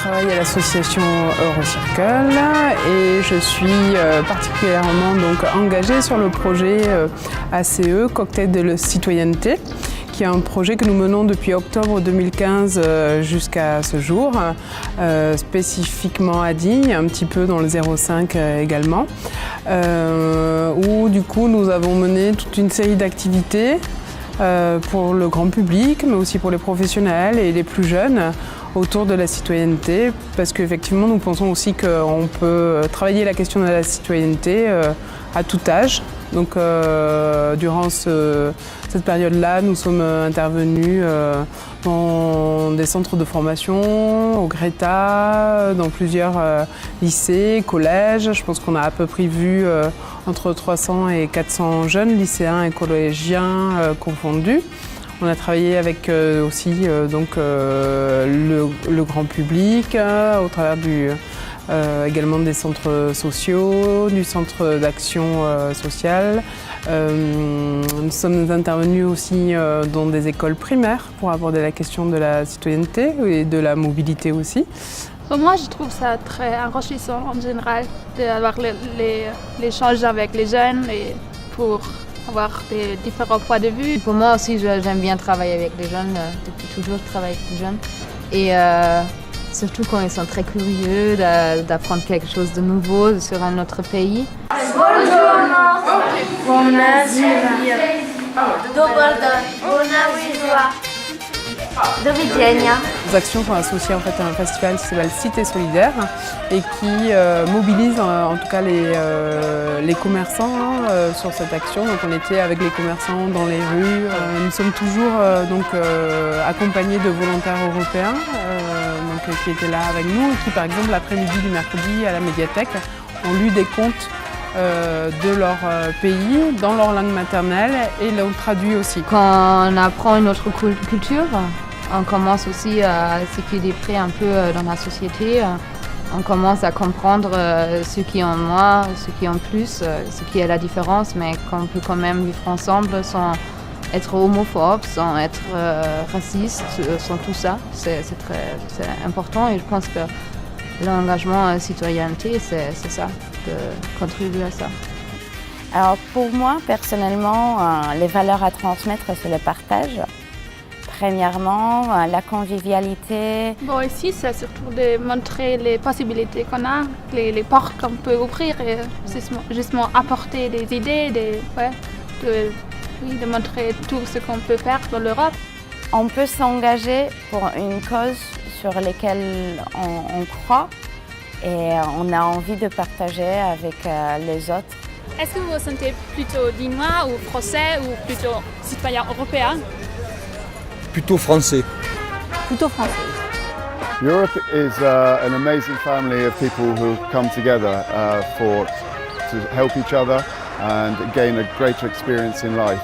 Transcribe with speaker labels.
Speaker 1: travaille à l'association Eurocircle et je suis particulièrement donc engagée sur le projet ACE, Cocktail de la citoyenneté, qui est un projet que nous menons depuis octobre 2015 jusqu'à ce jour, spécifiquement à Digne, un petit peu dans le 05 également, où du coup nous avons mené toute une série d'activités pour le grand public, mais aussi pour les professionnels et les plus jeunes autour de la citoyenneté, parce qu'effectivement nous pensons aussi qu'on peut travailler la question de la citoyenneté à tout âge. Donc durant cette période-là, nous sommes intervenus dans des centres de formation, au Greta, dans plusieurs lycées, collèges. Je pense qu'on a à peu près vu entre 300 et 400 jeunes lycéens et collégiens confondus. On a travaillé avec aussi donc, le grand public au travers également des centres sociaux, du centre d'action sociale. Nous sommes intervenus aussi dans des écoles primaires pour aborder la question de la citoyenneté et de la mobilité aussi.
Speaker 2: Pour moi, je trouve ça très enrichissant en général d'avoir les échanges avec les jeunes et pour avoir des différents points de vue.
Speaker 3: Pour moi aussi, j'aime bien travailler avec les jeunes. Depuis toujours, je travaille avec les jeunes. Et surtout quand ils sont très curieux d'apprendre quelque chose de nouveau sur un autre pays.
Speaker 1: Les actions sont associées en fait à un festival qui s'appelle Cité Solidaire et qui mobilise en tout cas les commerçants sur cette action. Donc on était avec les commerçants dans les rues. Nous sommes toujours accompagnés de volontaires européens qui étaient là avec nous et qui par exemple l'après-midi du mercredi à la médiathèque ont lu des contes de leur pays, dans leur langue maternelle et l'ont traduit aussi.
Speaker 3: Quand on apprend une autre culture, on commence aussi à s'équilibrer un peu dans la société. On commence à comprendre ce qui est en moi, ce qui est en plus, ce qui est la différence, mais qu'on peut quand même vivre ensemble sans être homophobe, sans être raciste, sans tout ça. C'est important et je pense que l'engagement citoyenneté, c'est ça, de contribuer à ça.
Speaker 4: Alors pour moi, personnellement, les valeurs à transmettre, c'est le partage. Premièrement, la convivialité.
Speaker 2: Bon, ici, c'est surtout de montrer les possibilités qu'on a, les portes qu'on peut ouvrir et justement apporter des idées, de montrer tout ce qu'on peut faire dans l'Europe.
Speaker 4: On peut s'engager pour une cause sur laquelle on croit et on a envie de partager avec les autres.
Speaker 5: Est-ce que vous vous sentez plutôt dinois ou français ou plutôt citoyen européen?
Speaker 6: Plutôt français.
Speaker 3: Plutôt français.
Speaker 7: Europe is an amazing family of people who come together to help each other and gain a greater experience in life.